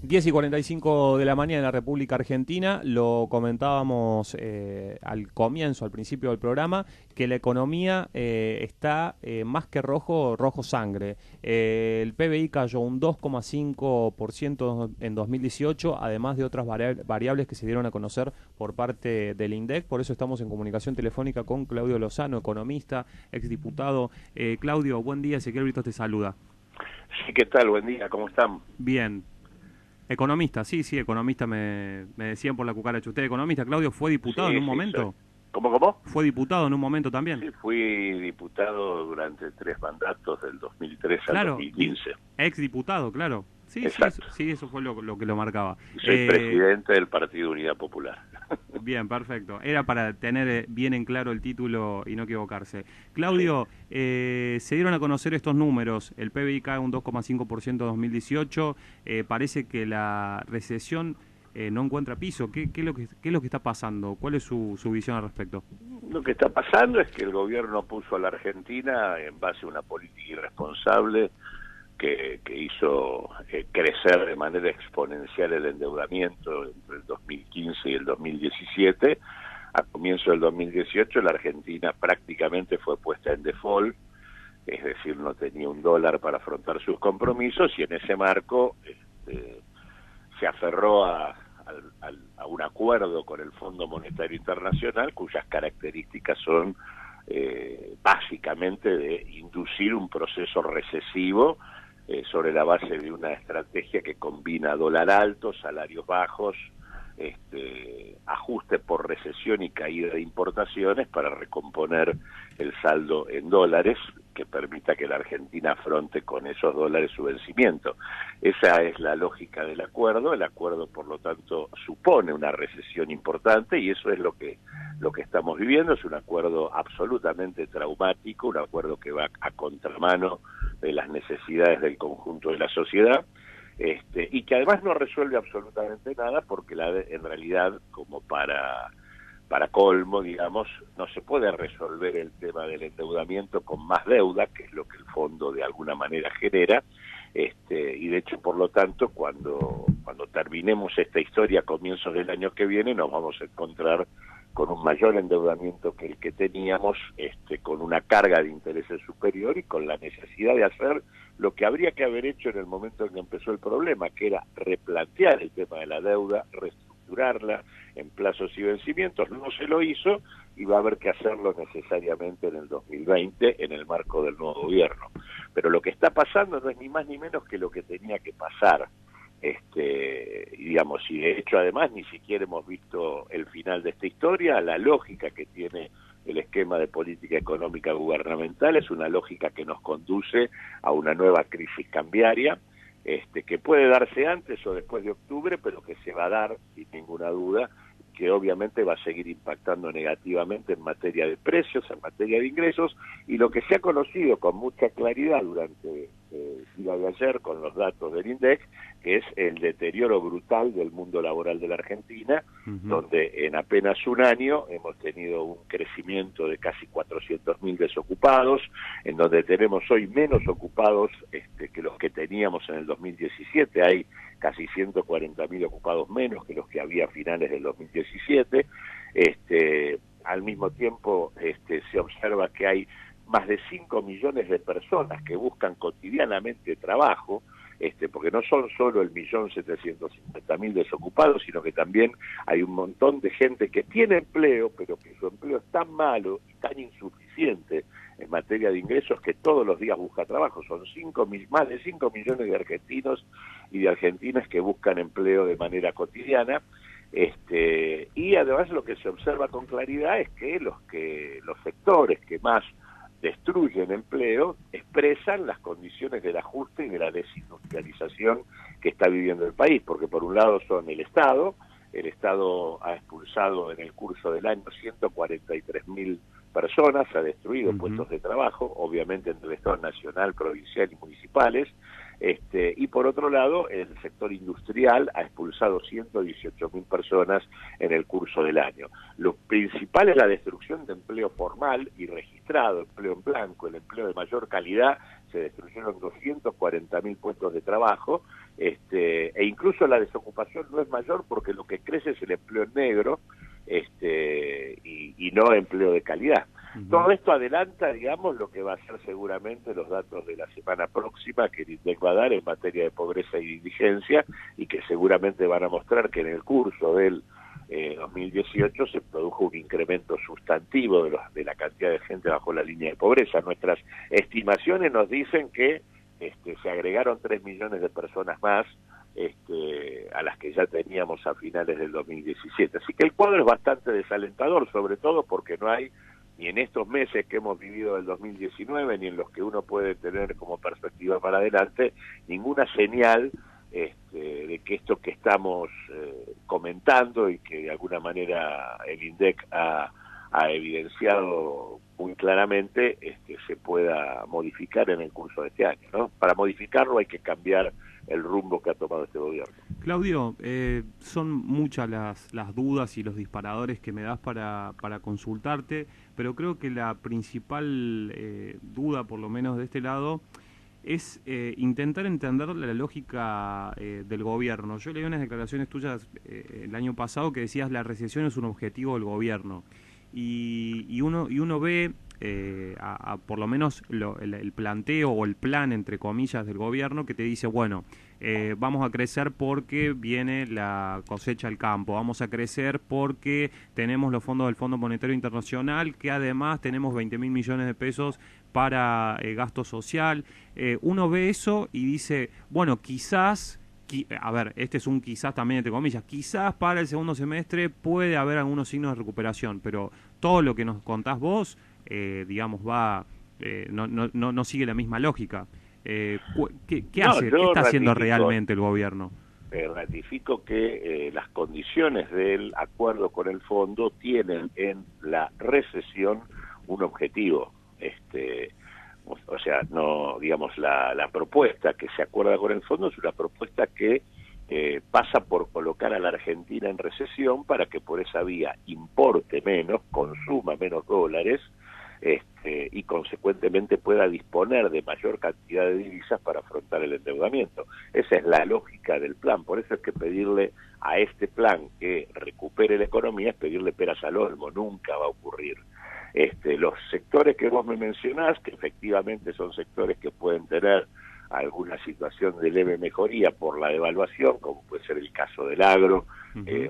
10:45 de la mañana en la República Argentina. Lo comentábamos al comienzo, al principio del programa, que la economía está más que rojo, rojo sangre. El PBI cayó un 2,5% en 2018, además de otras variables que se dieron a conocer por parte del INDEC. Por eso estamos en comunicación telefónica con Claudio Lozano, economista, exdiputado. Claudio, buen día. Ezequiel Brito te saluda. Sí, ¿qué tal? Buen día, ¿cómo están? Bien. Economista, sí, economista, me decían por la cucaracha. ¿Usted economista, Claudio, fue diputado Sí, en un sí, momento? soy. ¿Cómo? ¿Fue diputado en un momento también? Sí, fui diputado durante 3 mandatos, del 2003 al Claro, 2015. exdiputado, claro. Sí, Exacto. eso fue lo que lo marcaba. Y soy presidente del Partido Unidad Popular. Bien, perfecto. Era para tener bien en claro el título y no equivocarse. Claudio, se dieron a conocer estos números. El PBI cae un 2,5% en 2018. Parece que la recesión no encuentra piso. ¿Qué es lo que está pasando? ¿Cuál es su visión al respecto? Lo que está pasando es que el gobierno puso a la Argentina en base a una política irresponsable que hizo crecer de manera exponencial el endeudamiento entre el 2015 y el 2017. A comienzo del 2018 la Argentina prácticamente fue puesta en default, es decir, no tenía un dólar para afrontar sus compromisos, y en ese marco se aferró a un acuerdo con el Fondo Monetario Internacional, cuyas características son básicamente de inducir un proceso recesivo sobre la base de una estrategia que combina dólar alto, salarios bajos, ajuste por recesión y caída de importaciones para recomponer el saldo en dólares, que permita que la Argentina afronte con esos dólares su vencimiento. Esa es la lógica del acuerdo. El acuerdo, por lo tanto, supone una recesión importante, y eso es lo que estamos viviendo. Es un acuerdo absolutamente traumático, un acuerdo que va a contramano de las necesidades del conjunto de la sociedad, y que además no resuelve absolutamente nada, porque en realidad, como para colmo, digamos, no se puede resolver el tema del endeudamiento con más deuda, que es lo que el fondo de alguna manera genera, y de hecho, por lo tanto, cuando terminemos esta historia a comienzos del año que viene, nos vamos a encontrar con un mayor endeudamiento que el que teníamos, con una carga de intereses superior y con la necesidad de hacer lo que habría que haber hecho en el momento en que empezó el problema, que era replantear el tema de la deuda, reestructurarla en plazos y vencimientos. No se lo hizo, y va a haber que hacerlo necesariamente en el 2020 en el marco del nuevo gobierno. Pero lo que está pasando no es ni más ni menos que lo que tenía que pasar. Digamos, y de hecho además ni siquiera hemos visto el final de esta historia. La lógica que tiene el esquema de política económica gubernamental es una lógica que nos conduce a una nueva crisis cambiaria, que puede darse antes o después de octubre, pero que se va a dar sin ninguna duda, que obviamente va a seguir impactando negativamente en materia de precios, en materia de ingresos, y lo que se ha conocido con mucha claridad durante el día de ayer con los datos del INDEC, que es el deterioro brutal del mundo laboral de la Argentina, donde en apenas un año hemos tenido un crecimiento de casi 400.000 desocupados, en donde tenemos hoy menos ocupados que los que teníamos en el 2017, hay casi 140.000 ocupados menos que los que había a finales del 2017. Al mismo tiempo se observa que hay más de 5 millones de personas que buscan cotidianamente trabajo, porque no son solo el 1.750.000 desocupados, sino que también hay un montón de gente que tiene empleo, pero que su empleo es tan malo y tan insuficiente en materia de ingresos que todos los días busca trabajo. Son más de 5 millones de argentinos y de argentinas que buscan empleo de manera cotidiana. Y además lo que se observa con claridad es que los sectores que más destruyen empleo expresan las condiciones del ajuste y de la desindustrialización que está viviendo el país, porque por un lado son el Estado ha expulsado en el curso del año 143.000 personas, ha destruido puestos de trabajo, obviamente entre el Estado nacional, provincial y municipales, y por otro lado el sector industrial ha expulsado 118.000 personas en el curso del año. Lo principal es la destrucción de empleo formal y registrado, empleo en blanco, el empleo de mayor calidad se destruyeron 240.000 puestos de trabajo, e incluso la desocupación no es mayor porque lo que crece es el empleo en negro, y no empleo de calidad. Todo esto adelanta, digamos, lo que va a ser seguramente los datos de la semana próxima que el INDEC va a dar en materia de pobreza y indigencia, y que seguramente van a mostrar que en el curso del 2018 se produjo un incremento sustantivo de la cantidad de gente bajo la línea de pobreza. Nuestras estimaciones nos dicen que se agregaron 3 millones de personas más a las que ya teníamos a finales del 2017. Así que el cuadro es bastante desalentador, sobre todo porque no hay, ni en estos meses que hemos vivido del 2019, ni en los que uno puede tener como perspectiva para adelante, ninguna señal de que esto que estamos comentando y que de alguna manera el INDEC ha evidenciado muy claramente se pueda modificar en el curso de este año, ¿no? Para modificarlo hay que cambiar el rumbo que ha tomado este gobierno. Claudio, son muchas las dudas y los disparadores que me das para consultarte, pero creo que la principal duda, por lo menos de este lado, es intentar entender la lógica del gobierno. Yo leí unas declaraciones tuyas el año pasado que decías la recesión es un objetivo del gobierno, y uno ve por lo menos el planteo o el plan, entre comillas, del gobierno, que te dice, bueno, vamos a crecer porque viene la cosecha al campo, vamos a crecer porque tenemos los fondos del Fondo Monetario Internacional, que además tenemos 20.000 millones de pesos para gasto social. Uno ve eso y dice, bueno, quizás, a ver, este es un quizás también entre comillas, quizás para el segundo semestre puede haber algunos signos de recuperación, pero todo lo que nos contás vos, digamos, no sigue la misma lógica. ¿Qué hace? ¿Qué está haciendo realmente el gobierno? Ratifico que las condiciones del acuerdo con el fondo tienen en la recesión un objetivo. O sea, no, digamos, la propuesta que se acuerda con el fondo es una propuesta que pasa por colocar a la Argentina en recesión para que por esa vía importe menos, consuma menos dólares, y consecuentemente pueda disponer de mayor cantidad de divisas para afrontar el endeudamiento. Esa es la lógica del plan. Por eso es que pedirle a este plan que recupere la economía es pedirle peras al olmo, nunca va a ocurrir. Los sectores que vos me mencionás, que efectivamente son sectores que pueden tener alguna situación de leve mejoría por la devaluación, como puede ser el caso del agro,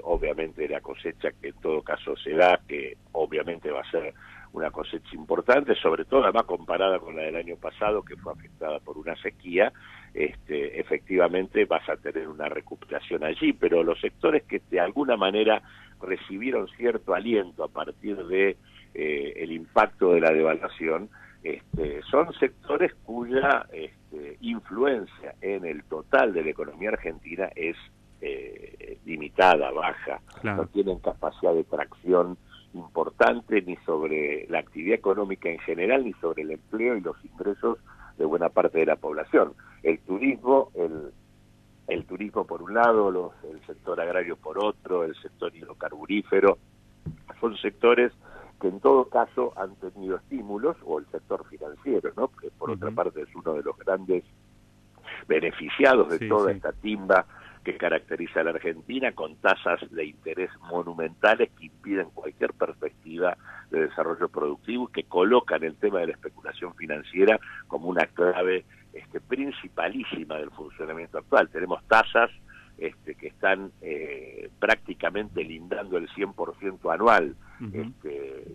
obviamente la cosecha que en todo caso se da, que obviamente va a ser una cosecha importante, sobre todo además comparada con la del año pasado, que fue afectada por una sequía, efectivamente vas a tener una recuperación allí, pero los sectores que de alguna manera recibieron cierto aliento a partir de el impacto de la devaluación, son sectores cuya influencia en el total de la economía argentina es limitada, baja, claro. No tienen capacidad de tracción importante ni sobre la actividad económica en general, ni sobre el empleo y los ingresos de buena parte de la población. El turismo, el turismo por un lado, el sector agrario por otro, el sector hidrocarburífero, son sectores que en todo caso han tenido estímulos, o el sector financiero, ¿no? Que por otra parte es uno de los grandes beneficiados de toda esta timba que caracteriza a la Argentina, con tasas de interés monumentales que impiden cualquier perspectiva de desarrollo productivo y que colocan el tema de la especulación financiera como una clave principalísima del funcionamiento actual. Tenemos tasas que están prácticamente lindando el 100% anual, que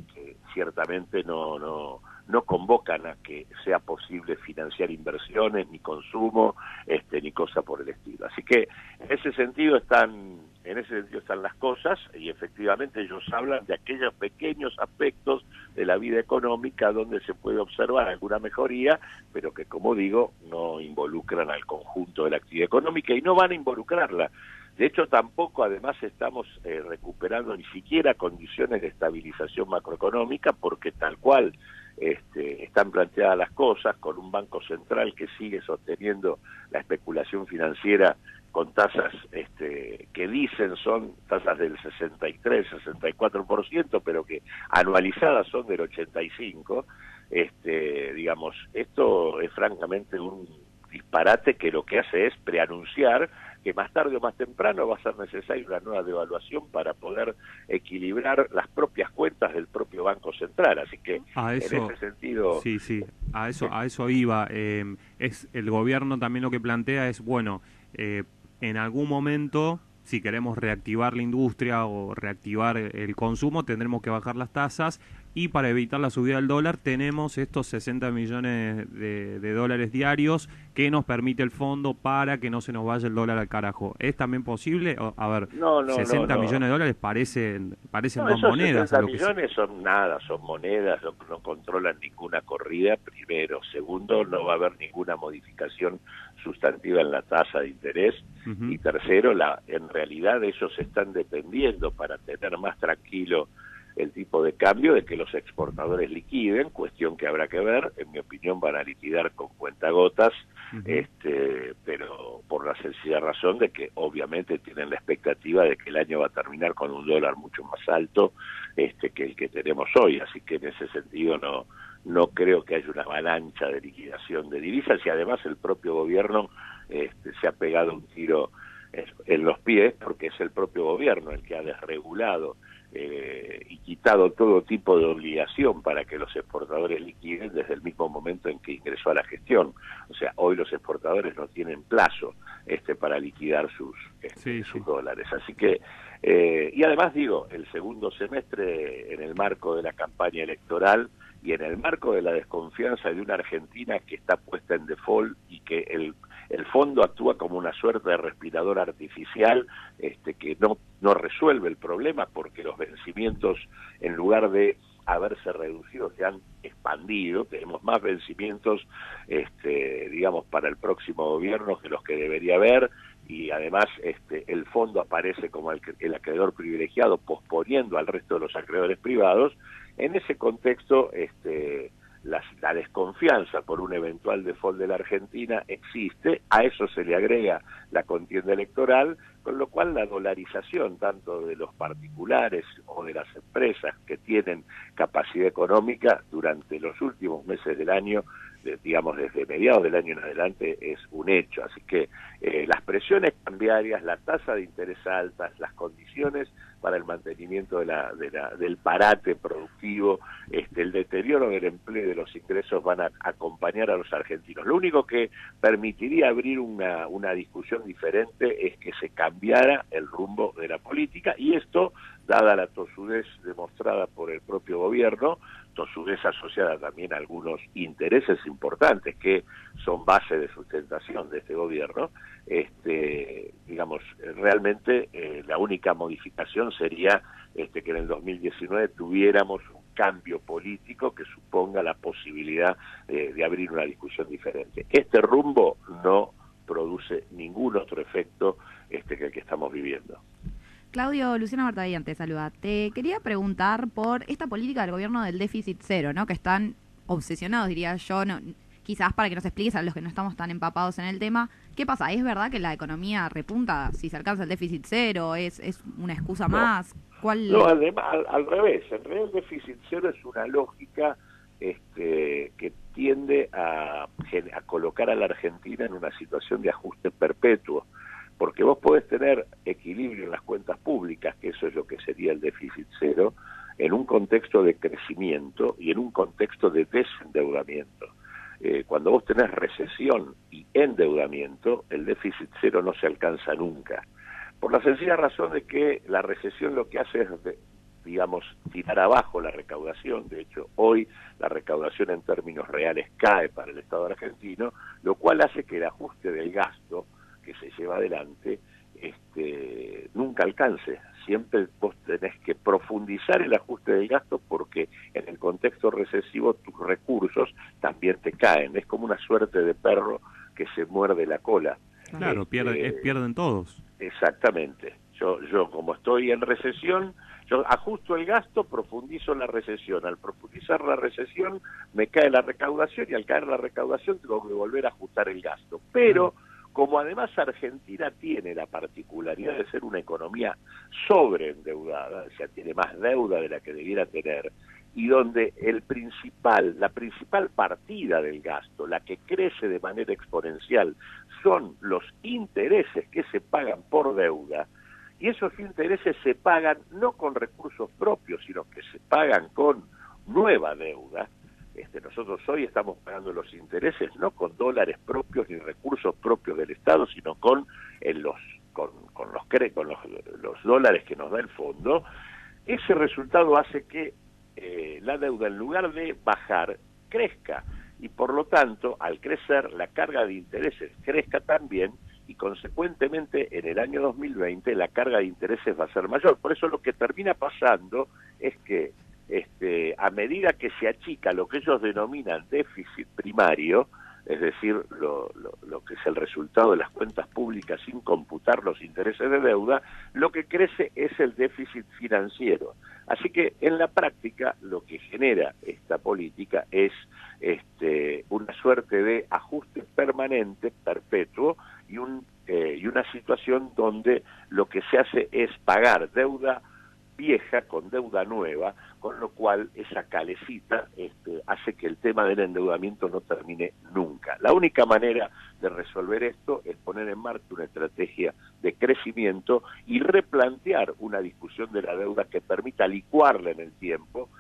ciertamente no convocan a que sea posible financiar inversiones, ni consumo, ni cosa por el estilo. Así que en ese sentido están las cosas, y efectivamente ellos hablan de aquellos pequeños aspectos de la vida económica donde se puede observar alguna mejoría, pero que, como digo, no involucran al conjunto de la actividad económica y no van a involucrarla. De hecho, tampoco además estamos recuperando ni siquiera condiciones de estabilización macroeconómica, porque tal cual están planteadas las cosas, con un banco central que sigue sosteniendo la especulación financiera con tasas que dicen son tasas del 63, 64%, pero que anualizadas son del 85%. Digamos, esto es francamente un disparate que lo que hace es preanunciar que más tarde o más temprano va a ser necesaria una nueva devaluación para poder equilibrar las propias cuentas del propio Banco Central. Así que en ese sentido... Sí, a eso iba. Es el gobierno también lo que plantea es, bueno, en algún momento, si queremos reactivar la industria o reactivar el consumo, tendremos que bajar las tasas, y para evitar la subida del dólar tenemos estos 60 millones de dólares diarios que nos permite el fondo para que no se nos vaya el dólar al carajo. ¿Es también posible? A ver, 60 millones de dólares parecen dos monedas. 60 millones son nada, son monedas, no controlan ninguna corrida, primero. Segundo, no va a haber ninguna modificación sustantiva en la tasa de interés. Y tercero, en realidad ellos están dependiendo para tener más tranquilo el tipo de cambio de que los exportadores liquiden, cuestión que habrá que ver. En mi opinión van a liquidar con cuentagotas, pero por la sencilla razón de que obviamente tienen la expectativa de que el año va a terminar con un dólar mucho más alto que el que tenemos hoy, así que en ese sentido no creo que haya una avalancha de liquidación de divisas, y además el propio gobierno se ha pegado un tiro en los pies, porque es el propio gobierno el que ha desregulado y quitado todo tipo de obligación para que los exportadores liquiden desde el mismo momento en que ingresó a la gestión. O sea, hoy los exportadores no tienen plazo para liquidar sus dólares. Así que, y además digo, el segundo semestre, en el marco de la campaña electoral y en el marco de la desconfianza de una Argentina que está puesta en default y que el fondo actúa como una suerte de respirador artificial que no resuelve el problema, porque los vencimientos, en lugar de haberse reducido, se han expandido. Tenemos más vencimientos digamos para el próximo gobierno que los que debería haber, y además el fondo aparece como el acreedor privilegiado, posponiendo al resto de los acreedores privados. En ese contexto la desconfianza por un eventual default de la Argentina existe. A eso se le agrega la contienda electoral, con lo cual la dolarización tanto de los particulares o de las empresas que tienen capacidad económica durante los últimos meses del año, digamos desde mediados del año en adelante, es un hecho. Así que las presiones cambiarias, la tasa de interés altas, las condiciones para el mantenimiento del parate productivo, el deterioro del empleo y de los ingresos van a acompañar a los argentinos. Lo único que permitiría abrir una discusión diferente es que se cambiara el rumbo de la política, y esto, dada la tosudez demostrada por el propio gobierno, tosudez asociada también a algunos intereses importantes que son base de sustentación de este gobierno, digamos, realmente la única modificación sería que en el 2019 tuviéramos un cambio político que suponga la posibilidad de abrir una discusión diferente. Este rumbo no produce ningún otro efecto que el que estamos viviendo. Claudio, Luciana Martavillán te saluda. Te quería preguntar por esta política del gobierno del déficit cero, ¿no? Que están obsesionados, diría yo, no, quizás para que nos expliques a los que no estamos tan empapados en el tema, ¿qué pasa? ¿Es verdad que la economía repunta si se alcanza el déficit cero? ¿Es una excusa más? ¿Cuál? No, además, al revés. En realidad el déficit cero es una lógica que tiende a colocar a la Argentina en una situación de ajuste perpetuo, porque vos podés tener equilibrio en las cuentas públicas, que eso es lo que sería el déficit cero, en un contexto de crecimiento y en un contexto de desendeudamiento. Cuando vos tenés recesión y endeudamiento, el déficit cero no se alcanza nunca, por la sencilla razón de que la recesión lo que hace es, digamos, tirar abajo la recaudación. De hecho, hoy la recaudación en términos reales cae para el Estado argentino, lo cual hace que el ajuste del gasto que se lleva adelante nunca alcance. Siempre vos tenés que profundizar el ajuste del gasto, porque en el contexto recesivo tus recursos también te caen. Es como una suerte de perro que se muerde la cola. Claro, pierden todos. Exactamente. Yo como estoy en recesión, yo ajusto el gasto, profundizo la recesión. Al profundizar la recesión, me cae la recaudación, y al caer la recaudación tengo que volver a ajustar el gasto. Pero, como además Argentina tiene la particularidad de ser una economía sobreendeudada, o sea, tiene más deuda de la que debiera tener, y donde la principal partida del gasto, la que crece de manera exponencial, son los intereses que se pagan por deuda, y esos intereses se pagan no con recursos propios, sino que se pagan con nueva deuda. Nosotros hoy estamos pagando los intereses no con dólares propios ni recursos propios del Estado, sino con los dólares que nos da el fondo. Ese resultado hace que la deuda, en lugar de bajar, crezca, y por lo tanto, al crecer, la carga de intereses crezca también, y consecuentemente en el año 2020 la carga de intereses va a ser mayor. Por eso lo que termina pasando es que a medida que se achica lo que ellos denominan déficit primario, es decir, lo que es el resultado de las cuentas públicas sin computar los intereses de deuda, lo que crece es el déficit financiero. Así que en la práctica lo que genera esta política es una suerte de ajuste permanente, perpetuo, y una situación donde lo que se hace es pagar deuda vieja con deuda nueva, con lo cual esa calecita hace que el tema del endeudamiento no termine nunca. La única manera de resolver esto es poner en marcha una estrategia de crecimiento y replantear una discusión de la deuda que permita licuarla en el tiempo,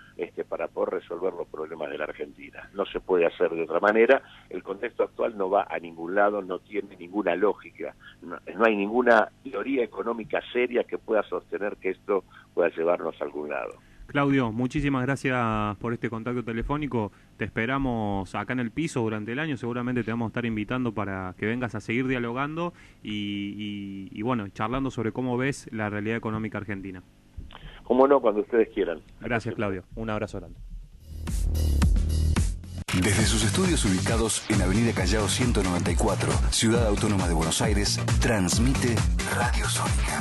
para poder resolver los problemas de la Argentina. No se puede hacer de otra manera. El contexto actual no va a ningún lado, no tiene ninguna lógica, no hay ninguna teoría económica seria que pueda sostener que esto pueda llevarnos a algún lado. Claudio, muchísimas gracias por este contacto telefónico. Te esperamos acá en el piso durante el año. Seguramente te vamos a estar invitando para que vengas a seguir dialogando y bueno, charlando sobre cómo ves la realidad económica argentina. Cómo no, cuando ustedes quieran. Gracias, Claudio. Un abrazo grande. Desde sus estudios ubicados en Avenida Callao 194, Ciudad Autónoma de Buenos Aires, transmite Radio Sónica.